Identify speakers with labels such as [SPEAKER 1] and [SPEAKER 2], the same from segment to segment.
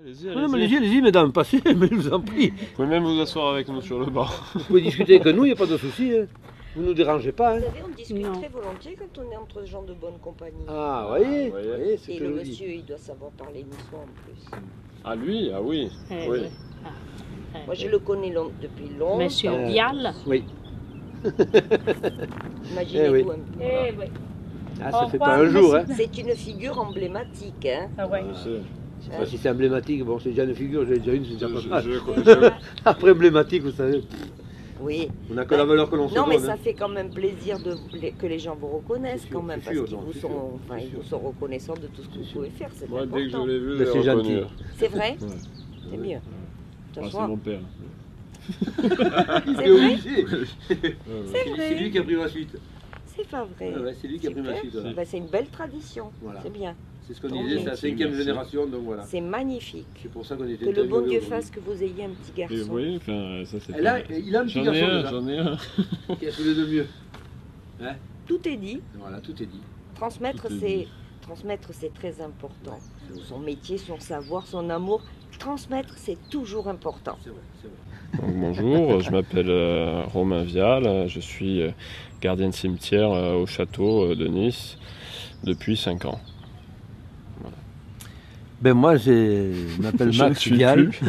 [SPEAKER 1] Allez-y,
[SPEAKER 2] Non, mais allez-y, mesdames, passez, mais je vous en prie.
[SPEAKER 1] Vous pouvez même vous asseoir avec nous sur le banc.
[SPEAKER 2] Vous pouvez discuter avec nous, il n'y a pas de souci. Hein. Vous ne nous dérangez pas. Hein.
[SPEAKER 3] Vous savez, on discute très volontiers quand on est entre gens de bonne compagnie.
[SPEAKER 2] Ah, voyez,
[SPEAKER 1] voyez.
[SPEAKER 2] c'est
[SPEAKER 3] Et
[SPEAKER 2] que
[SPEAKER 3] le
[SPEAKER 2] je dis.
[SPEAKER 3] monsieur, il doit savoir parler niçois en plus.
[SPEAKER 1] Ah lui, ah oui. Oui.
[SPEAKER 3] Moi, je le connais depuis longtemps.
[SPEAKER 4] Monsieur Vial.
[SPEAKER 2] Oui.
[SPEAKER 3] Imaginez-vous
[SPEAKER 2] oui.
[SPEAKER 3] un peu.
[SPEAKER 4] Eh oui.
[SPEAKER 2] Ah, ça
[SPEAKER 4] Au
[SPEAKER 2] fait
[SPEAKER 4] revoir,
[SPEAKER 2] pas un jour. Hein.
[SPEAKER 3] C'est une figure emblématique. Hein.
[SPEAKER 4] Ah ouais.
[SPEAKER 1] Je sais.
[SPEAKER 2] Je sais pas si c'est emblématique, bon, c'est déjà une figure, j'ai déjà une, c'est déjà pas mal.
[SPEAKER 1] Je-
[SPEAKER 2] Après emblématique, vous savez,
[SPEAKER 3] Oui.
[SPEAKER 2] on n'a que la valeur que l'on se
[SPEAKER 3] Non, mais
[SPEAKER 2] donne.
[SPEAKER 3] ça
[SPEAKER 2] Hein.
[SPEAKER 3] fait quand même plaisir que les gens vous reconnaissent
[SPEAKER 2] C'est sûr,
[SPEAKER 3] quand même,
[SPEAKER 2] c'est
[SPEAKER 3] parce
[SPEAKER 2] sûr,
[SPEAKER 3] qu'ils
[SPEAKER 2] non,
[SPEAKER 3] vous
[SPEAKER 2] c'est
[SPEAKER 3] sont,
[SPEAKER 2] sûr,
[SPEAKER 3] enfin,
[SPEAKER 2] c'est
[SPEAKER 3] ils
[SPEAKER 2] sûr.
[SPEAKER 3] vous sont reconnaissants de tout ce que vous pouvez faire. C'est
[SPEAKER 1] Moi, dès que je
[SPEAKER 3] important.
[SPEAKER 1] l'ai vu,
[SPEAKER 2] Ben,
[SPEAKER 1] j'ai
[SPEAKER 2] c'est
[SPEAKER 1] reconnu.
[SPEAKER 2] gentil.
[SPEAKER 3] C'est vrai.
[SPEAKER 1] Ouais.
[SPEAKER 3] C'est mieux.
[SPEAKER 1] Ah, c'est
[SPEAKER 3] T'asseoir.
[SPEAKER 1] mon père.
[SPEAKER 2] Il
[SPEAKER 3] C'est
[SPEAKER 2] est
[SPEAKER 3] vrai.
[SPEAKER 2] obligé.
[SPEAKER 3] C'est
[SPEAKER 2] C'est
[SPEAKER 3] vrai.
[SPEAKER 2] lui qui a pris ma suite.
[SPEAKER 3] C'est pas vrai.
[SPEAKER 2] Ouais, c'est lui qui a pris ma
[SPEAKER 3] Super.
[SPEAKER 2] suite. Voilà.
[SPEAKER 3] Ben, c'est une belle tradition.
[SPEAKER 2] Voilà.
[SPEAKER 3] C'est bien.
[SPEAKER 2] C'est ce qu'on
[SPEAKER 3] Tant
[SPEAKER 2] disait,
[SPEAKER 3] mieux.
[SPEAKER 2] c'est la 5e
[SPEAKER 1] Merci.
[SPEAKER 2] génération, donc voilà.
[SPEAKER 3] C'est magnifique.
[SPEAKER 2] C'est pour ça qu'on était
[SPEAKER 3] Que le bon Dieu
[SPEAKER 2] aujourd'hui.
[SPEAKER 3] fasse que vous ayez un petit garçon.
[SPEAKER 1] Et oui, enfin, ça c'est
[SPEAKER 2] Et là,
[SPEAKER 1] pas...
[SPEAKER 2] il a un petit
[SPEAKER 1] J'en ai
[SPEAKER 2] garçon
[SPEAKER 1] un,
[SPEAKER 2] déjà,
[SPEAKER 1] j'en ai un.
[SPEAKER 2] qui a tous les deux mieux. Hein?
[SPEAKER 3] Tout est dit.
[SPEAKER 2] Voilà, tout est dit.
[SPEAKER 3] Transmettre,
[SPEAKER 1] Tout est
[SPEAKER 3] c'est
[SPEAKER 1] dit.
[SPEAKER 3] transmettre, c'est très important. Son métier, son savoir, son amour. Transmettre, c'est toujours important.
[SPEAKER 2] C'est vrai, c'est vrai.
[SPEAKER 1] Donc, bonjour, je m'appelle Romain Vial, je suis gardien de cimetière au château de Nice depuis 5 ans.
[SPEAKER 2] Ben moi, je m'appelle
[SPEAKER 1] Je ne
[SPEAKER 2] Max
[SPEAKER 1] suis
[SPEAKER 2] Vial.
[SPEAKER 1] plus.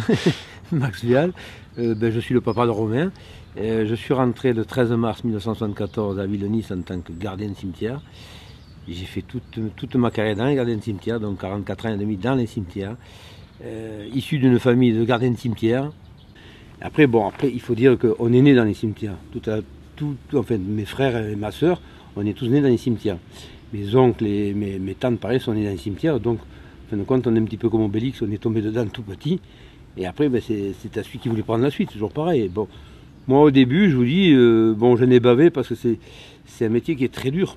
[SPEAKER 2] Max Vial. Ben, je suis le papa de Romain. Je suis rentré le 13 mars 1974 à la ville de Nice en tant que gardien de cimetière. J'ai fait toute ma carrière dans les gardiens de cimetière, donc 44 ans et demi dans les cimetières. Issu d'une famille de gardiens de cimetière. Après, il faut dire qu'on est né dans les cimetières. Enfin, mes frères et ma soeur, on est tous nés dans les cimetières. Mes oncles et mes tantes, pareil, sont nés dans les cimetières. Donc, en fin de compte, on est un petit peu comme Obélix, on est tombé dedans tout petit. Et après, ben, c'est à celui qui voulait prendre la suite, toujours pareil. Bon, moi, au début, je vous dis, je n'ai bavé parce que c'est un métier qui est très dur.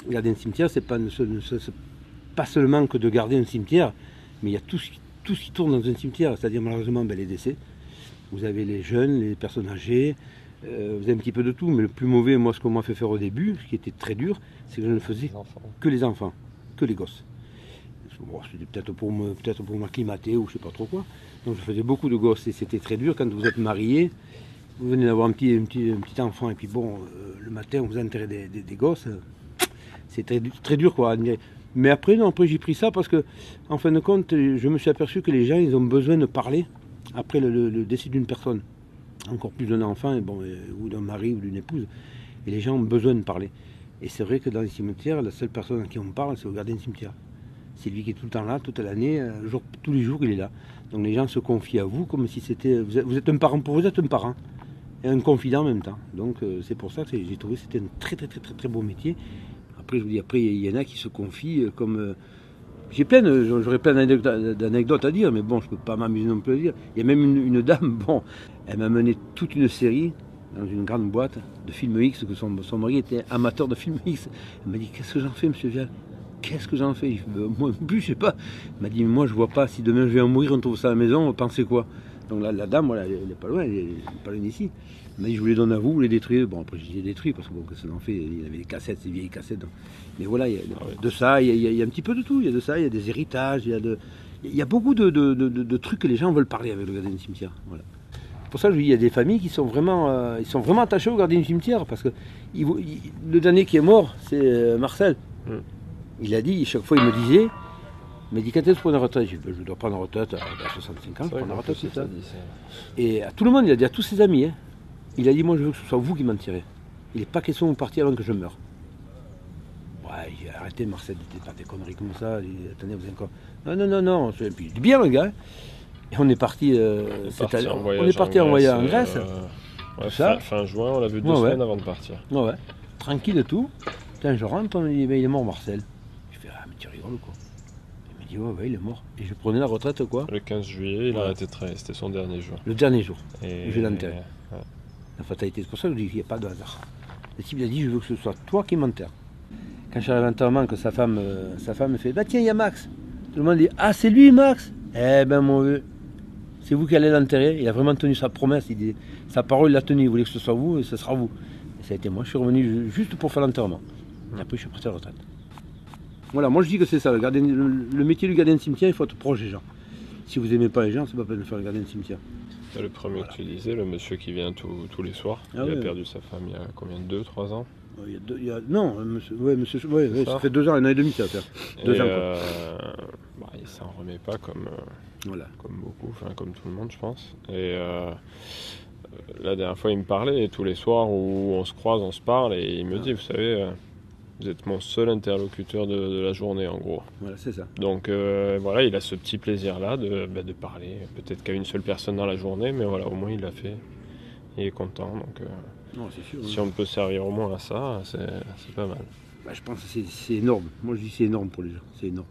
[SPEAKER 2] Garder un cimetière, c'est pas seulement que de garder un cimetière, mais il y a tout ce qui tourne dans un cimetière, c'est-à-dire malheureusement les décès. Vous avez les jeunes, les personnes âgées, vous avez un petit peu de tout, mais le plus mauvais, moi, ce qu'on m'a fait faire au début, ce qui était très dur, c'est que je ne faisais que les enfants, que les gosses. Bon, c'était peut-être pour m'acclimater ou je sais pas trop quoi. Donc je faisais beaucoup de gosses et c'était très dur quand vous êtes marié. Vous venez d'avoir un petit enfant et puis le matin vous enterrez des gosses. C'est très dur quoi. Mais après, j'ai pris ça parce que en fin de compte, je me suis aperçu que les gens ils ont besoin de parler après le décès d'une personne. Encore plus d'un enfant ou d'un mari ou d'une épouse. Et les gens ont besoin de parler. Et c'est vrai que dans les cimetières, la seule personne à qui on parle, c'est au gardien de cimetière. C'est lui qui est tout le temps là, toute l'année, tous les jours il est là. Donc les gens se confient à vous comme si c'était... Vous êtes un parent, pour vous êtes un parent. Et un confident en même temps. Donc c'est pour ça que j'ai trouvé que c'était un très beau métier. Après, je vous dis, il y en a qui se confient comme... J'aurais plein d'anecdotes à dire, mais bon, je ne peux pas m'amuser non plus à dire. Il y a même une dame, elle m'a mené toute une série dans une grande boîte de films X, que son mari était amateur de films X. Elle m'a dit, qu'est-ce que j'en fais, monsieur Vial? Qu'est-ce que j'en fais? Moi, plus, je sais pas. Elle m'a dit, mais moi, je vois pas. Si demain je vais en mourir, on trouve ça à la maison, pensez quoi? Donc la dame, voilà, elle n'est pas loin, elle est pas loin d'ici. Elle m'a dit, je vous les donne à vous, vous les détruisez. Bon, après, je les ai détruits, parce que bon, qu'est-ce qu'on en fait? Il y avait des cassettes, ces vieilles cassettes. Donc. Mais voilà, il y a de ça, il y a un petit peu de tout. Il y a de ça, il y a des héritages, il y a beaucoup de trucs que les gens veulent parler avec le gardien du cimetière. Voilà. Pour ça, je dis, il y a des familles qui sont vraiment, attachées au gardien du cimetière, parce que le dernier qui est mort, c'est Marcel. Il a dit, chaque fois, il me disait, quand est-ce que tu prends la retraite? Je dis, je dois prendre la retraite à 65 ans, je prends la retraite, c'est ça. Et à tout le monde, il a dit, à tous ses amis, hein, il a dit, moi, je veux que ce soit vous qui m'en tirez. Il n'est pas question de partir avant que je meure. Ouais, j'ai arrêté, Marcel, il pas des conneries comme ça. Attendez, vous avez encore... Non. Et puis, il est bien, le gars. Et on est parti, en voyage en Grèce.
[SPEAKER 1] Fin juin, on l'a vu 2 semaines avant de partir.
[SPEAKER 2] Ouais. Tranquille et tout. Putain, je rentre, on me dit, il est mort, Marcel. Je fais, ah, mais tu rigoles quoi. Il me dit, ouais, il est mort. Et je prenais la retraite, quoi.
[SPEAKER 1] Le 15 juillet, il a arrêté de travailler, c'était son dernier jour.
[SPEAKER 2] Le dernier jour.
[SPEAKER 1] Et
[SPEAKER 2] je l'ai enterré. Ouais. La fatalité, c'est pour ça que je dis qu'il n'y a pas de hasard. Le type, il a dit, je veux que ce soit toi qui m'enterres. Quand je suis arrivé à l'enterrement, que sa femme me fait, bah tiens, il y a Max. Tout le monde dit, ah, c'est lui, Max? Eh ben, mon vieux, c'est vous qui allez l'enterrer. Il a vraiment tenu sa promesse. Sa parole, il l'a tenue. Il voulait que ce soit vous et ce sera vous. Et ça a été moi. Je suis revenu juste pour faire l'enterrement. Et après, je suis parti à la retraite. Voilà, moi je dis que c'est ça. Le métier du gardien de cimetière, il faut être proche des gens. Si vous n'aimez pas les gens, c'est pas la peine de faire le gardien de cimetière.
[SPEAKER 1] Le premier que tu disais, le monsieur qui vient tous les soirs,
[SPEAKER 2] Ah
[SPEAKER 1] il a
[SPEAKER 2] ouais.
[SPEAKER 1] perdu sa femme il y a combien, 2-3 ans?
[SPEAKER 2] Non, monsieur, ça fait 2 ans, 1 an et demi ça va faire. 2
[SPEAKER 1] Et
[SPEAKER 2] ans quoi.
[SPEAKER 1] il s'en remet pas comme
[SPEAKER 2] Voilà.
[SPEAKER 1] beaucoup, enfin comme tout le monde je pense. Et la dernière fois il me parlait, et tous les soirs où on se croise, on se parle, et il me dit, vous savez, vous êtes mon seul interlocuteur de la journée en gros.
[SPEAKER 2] Voilà, c'est ça.
[SPEAKER 1] Donc voilà, il a ce petit plaisir-là de parler, peut-être qu'à une seule personne dans la journée, mais voilà, au moins il l'a fait, il est content. Donc
[SPEAKER 2] Non, c'est sûr.
[SPEAKER 1] si on peut servir au moins à ça, c'est pas mal.
[SPEAKER 2] Je pense que c'est énorme. Moi je dis c'est énorme pour les gens, c'est énorme.